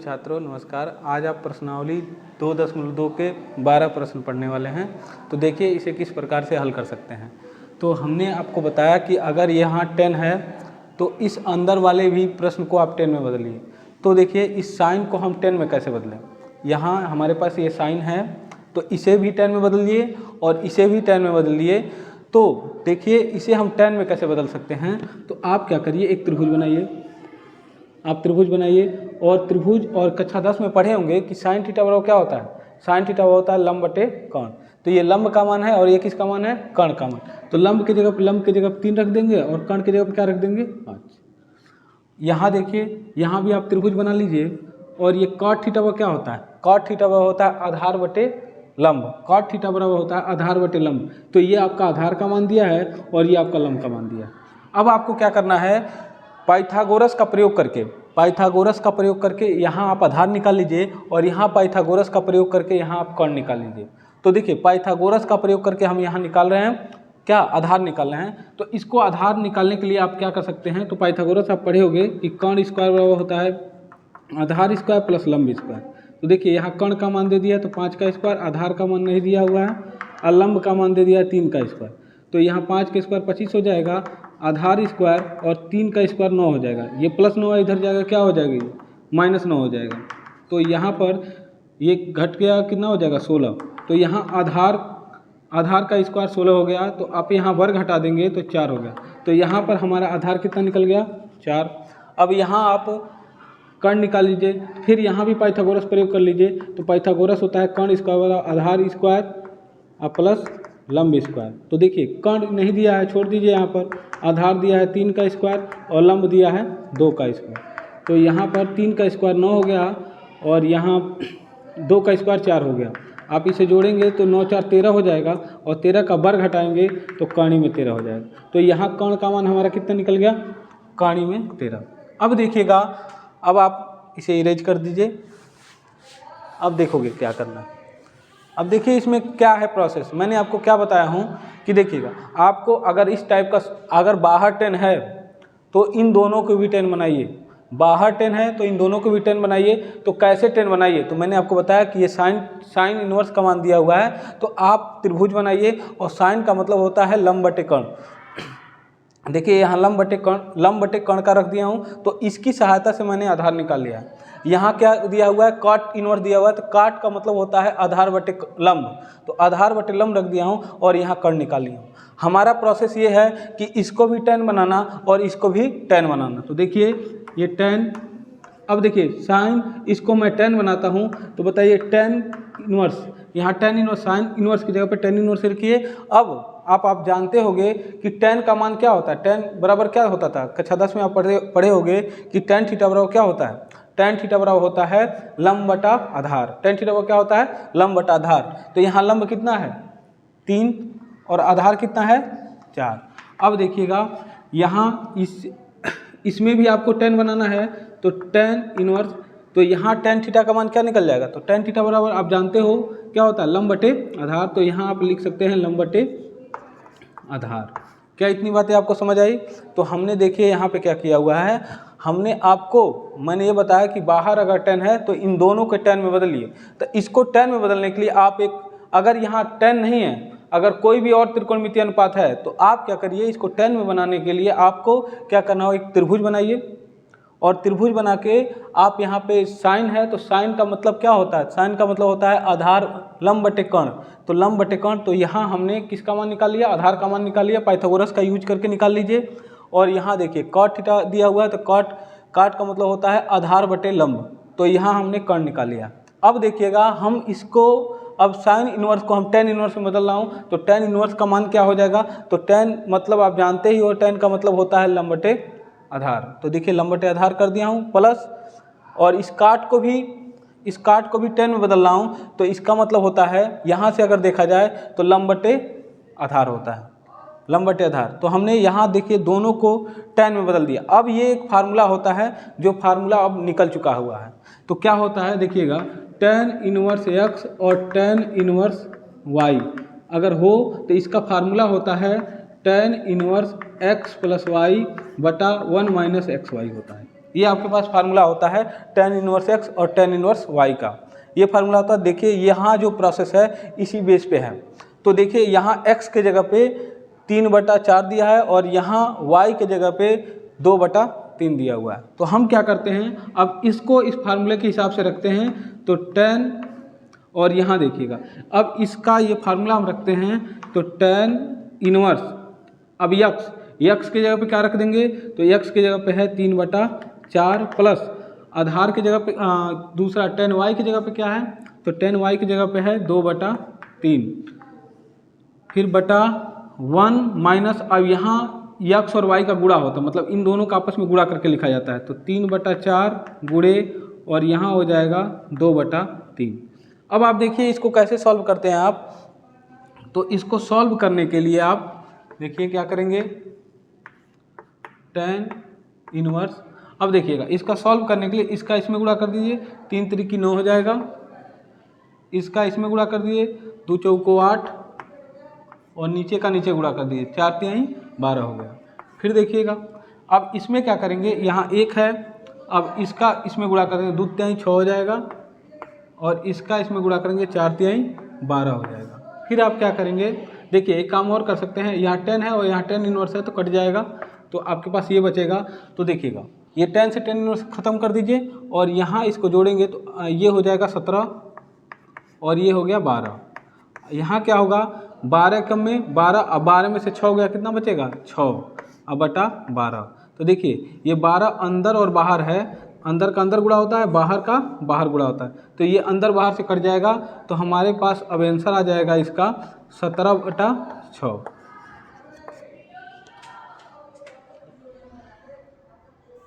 छात्रों नमस्कार। आज आप प्रश्नावली 2.2 के 12 प्रश्न पढ़ने वाले हैं। तो देखिए इसे किस प्रकार से हल कर सकते हैं। तो हमने आपको बताया कि अगर यहाँ 10 है तो इस अंदर वाले भी प्रश्न को आप 10 में बदलिए। तो देखिए इस साइन को हम 10 में कैसे बदलें। यहाँ हमारे पास ये साइन है तो इसे भी 10 में बदलिए और इसे भी 10 में बदलिए। तो देखिए इसे हम 10 में कैसे बदल सकते हैं। तो आप क्या करिए, एक त्रिभुज बनाइए। आप त्रिभुज बनाइए और त्रिभुज और कक्षा 10 में पढ़े होंगे कि साइन थीटा बराबर क्या होता है। साइन थीटा होता है लंब बटे कर्ण। तो ये लंब का मान है और ये किसका मान है, कर्ण का मान। तो लंब की जगह 3 रख देंगे और कर्ण की जगह पर क्या रख देंगे, 5। यहाँ देखिए यहाँ भी आप त्रिभुज बना लीजिए और ये कॉट थीटा क्या होता है, कॉट थीटा होता है आधार बटे लंब। कॉट थीटा बराबर होता है आधार बटे लंब। तो ये आपका आधार का मान दिया है और ये आपका लंब का मान दिया है। अब आपको क्या करना है, पाइथागोरस का प्रयोग करके यहाँ आप आधार निकाल लीजिए और यहाँ पाइथागोरस का प्रयोग करके यहाँ आप कर्ण निकाल लीजिए। तो देखिए पाइथागोरस का प्रयोग करके हम यहाँ निकाल रहे हैं क्या, आधार निकाल रहे हैं। तो इसको आधार निकालने के लिए आप क्या कर सकते हैं, तो पाइथागोरस आप पढ़े होंगे कि कर्ण स्क्वायर बराबर होता है आधार स्क्वायर प्लस लंब स्क्वायर। तो देखिए यहाँ कर्ण का मान दे दिया तो 5 का स्क्वायर, आधार का मान नहीं दिया हुआ है और लंब का मान दे दिया 3 का स्क्वायर। तो यहाँ 5 का स्क्वायर 25 हो जाएगा, आधार स्क्वायर और 3 का स्क्वायर 9 हो जाएगा। ये प्लस 9 इधर जाएगा, क्या हो जाएगा, ये -9 हो जाएगा। तो यहाँ पर ये घट गया, कितना हो जाएगा 16। तो यहाँ आधार का स्क्वायर 16 हो गया। तो आप यहाँ वर्ग हटा देंगे तो 4 हो गया। तो यहाँ पर हमारा आधार कितना निकल गया, 4। अब यहाँ आप कर्ण निकाल लीजिए, फिर यहाँ भी पाइथागोरस प्रयोग कर लीजिए। तो पाइथागोरस होता है कर्ण स्क्वायर आधार स्क्वायर और प्लस लंब स्क्वायर। तो देखिए कर्ण नहीं दिया है, छोड़ दीजिए। यहाँ पर आधार दिया है 3 का स्क्वायर और लंब दिया है 2 का स्क्वायर। तो यहाँ पर 3 का स्क्वायर 9 हो गया और यहाँ 2 का स्क्वायर 4 हो गया। आप इसे जोड़ेंगे तो 9 4 13 हो जाएगा और 13 का वर्ग हटाएंगे तो कर्ण में 13 हो जाएगा। तो यहाँ कर्ण का मान हमारा कितना निकल गया, कर्ण में 13। अब देखिएगा, अब आप इसे इरेज कर दीजिए। अब देखोगे क्या करना है। अब देखिए इसमें क्या है प्रोसेस, मैंने आपको क्या बताया हूँ कि देखिएगा आपको अगर इस टाइप का, अगर बाहर 10 है तो इन दोनों को भी 10 बनाइए। बाहर 10 है तो इन दोनों को भी 10 बनाइए। तो कैसे 10 बनाइए, तो मैंने आपको बताया कि ये साइन इनवर्स का मान दिया हुआ है। तो आप त्रिभुज बनाइए और साइन का मतलब होता है लंब बटे कर्ण। देखिए यहाँ लंब बटे कर्ण का रख दिया हूँ। तो इसकी सहायता से मैंने आधार निकाल लिया है। यहाँ क्या दिया हुआ है, कॉट इनवर्स दिया हुआ है। तो कॉट का मतलब होता है आधार बटे लंब। तो आधार बटे लंब रख दिया हूँ और यहाँ कर्ण निकाल लिया हूँ। हमारा प्रोसेस ये है कि इसको भी 10 बनाना और इसको भी 10 बनाना। तो देखिए ये 10, अब देखिए साइन इसको मैं 10 बनाता हूँ। तो बताइए 10 इनवर्स, यहाँ 10 इनवर्स, साइन इनवर्स की जगह पे 10 इनवर्स रखिए। अब आप जानते होंगे कि 10 का मान क्या होता है, 10 बराबर क्या होता था, कक्षा 10 में आप पढ़े होंगे कि tan थीटा बराबर क्या होता है, tan थीटा बराबर होता है लंब बटा आधार। tan थीटा बराबर क्या होता है, लंब बटा आधार। तो यहाँ लंब कितना है 3 और आधार कितना है 4। अब देखिएगा यहाँ इसमें भी आपको 10 बनाना है। तो tan इनवर्स, तो यहाँ tan थीटा का मान क्या निकल जाएगा, तो tan थीटा बराबर आप जानते हो क्या होता है, लंब बटे आधार। तो यहाँ आप लिख सकते हैं लंब बटे आधार। क्या इतनी बातें आपको समझ आई। तो हमने देखिए यहाँ पे क्या किया हुआ है, मैंने ये बताया कि बाहर अगर 10 है तो इन दोनों के 10 में बदलिए। तो इसको 10 में बदलने के लिए आप अगर यहाँ 10 नहीं है, अगर कोई भी और त्रिकोणमितीय अनुपात है तो आप क्या करिए, इसको 10 में बनाने के लिए आपको क्या करना हो, एक त्रिभुज बनाइए और त्रिभुज बना के आप यहाँ पे साइन है तो साइन का मतलब क्या होता है, साइन का मतलब होता है आधार लंब बटे कर्ण। तो लंब बटे कर्ण, तो यहाँ हमने किसका मान निकाल लिया, आधार का मान निकाल लिया। पाइथागोरस का यूज करके निकाल लीजिए। और यहाँ देखिए कॉट थीटा दिया हुआ है तो कॉट का मतलब होता है आधार बटे लंब। तो यहाँ हमने कर्ण निकाल लिया। अब देखिएगा हम इसको, अब साइन इनवर्स को हम tan इनवर्स में बदल रहा हूँ। तो tan इनवर्स का मान क्या हो जाएगा, तो tan मतलब आप जानते ही हो, tan का मतलब होता है लंब बटे आधार। तो देखिए लंब बटे आधार कर दिया हूँ प्लस, और इस काट को भी 10 में बदल रहा हूँ। तो इसका मतलब होता है, यहाँ से अगर देखा जाए तो लंब बटे आधार होता है, लंब बटे आधार। तो हमने यहाँ देखिए दोनों को 10 में बदल दिया। अब ये एक फार्मूला होता है जो फार्मूला अब निकल चुका हुआ है। तो क्या होता है देखिएगा, tan इनवर्स x और tan इनवर्स y अगर हो तो इसका फार्मूला होता है tan inverse x plus y बटा 1 माइनस xy होता है। ये आपके पास फार्मूला होता है tan इनवर्स x और tan इनवर्स y का, ये फार्मूला होता है। देखिए यहाँ जो प्रोसेस है इसी बेस पे है। तो देखिए यहाँ x के जगह पे 3/4 दिया है और यहाँ y के जगह पे 2/3 दिया हुआ है। तो हम क्या करते हैं, अब इसको इस फार्मूले के हिसाब से रखते हैं। तो tan, और यहाँ देखिएगा अब इसका ये फार्मूला हम रखते हैं, तो tan इनवर्स, अब यक्स के जगह पे क्या रख देंगे, तो यक्स के जगह पे है 3/4 प्लस आधार के जगह पे दूसरा tan y की जगह पे क्या है, तो tan y की जगह पे है 2/3, फिर बटा 1 माइनस, अब यहाँ यक्स और y का गुणा होता है, मतलब इन दोनों का आपस में गुणा करके लिखा जाता है। तो 3/4 गुणे और यहाँ हो जाएगा 2/3। अब आप देखिए इसको कैसे सॉल्व करते हैं आप। तो इसको सॉल्व करने के लिए आप देखिए क्या करेंगे, tan इनवर्स, अब देखिएगा इसका सॉल्व करने के लिए इसका इसमें गुणा कर दीजिए, 3 3 9 हो जाएगा, इसका इसमें गुणा कर दीजिए, 2 चौको 8 और नीचे का नीचे गुणा कर दीजिए, 4 3 12 हो गया। फिर देखिएगा अब इसमें क्या करेंगे, यहाँ 1 है, अब इसका इसमें गुणा करेंगे, 2 3 6 हो जाएगा और इसका इसमें गुणा करेंगे, 4 3 12 हो जाएगा। फिर आप क्या करेंगे, देखिए एक काम और कर सकते हैं, यहाँ 10 है और यहाँ tan इनवर्स है तो कट जाएगा, तो आपके पास ये बचेगा। तो देखिएगा ये tan से tan इनवर्स ख़त्म कर दीजिए और यहाँ इसको जोड़ेंगे तो ये हो जाएगा 17 और ये हो गया 12। यहाँ क्या होगा, 12 कम में 12, अब 12 में से 6 हो गया, कितना बचेगा 6, अब बटा 12। तो देखिए ये 12 अंदर और बाहर है, अंदर का अंदर गुणा होता है, बाहर का बाहर गुणा होता है, तो ये अंदर बाहर से कट जाएगा। तो हमारे पास अब आंसर आ जाएगा इसका 17/6।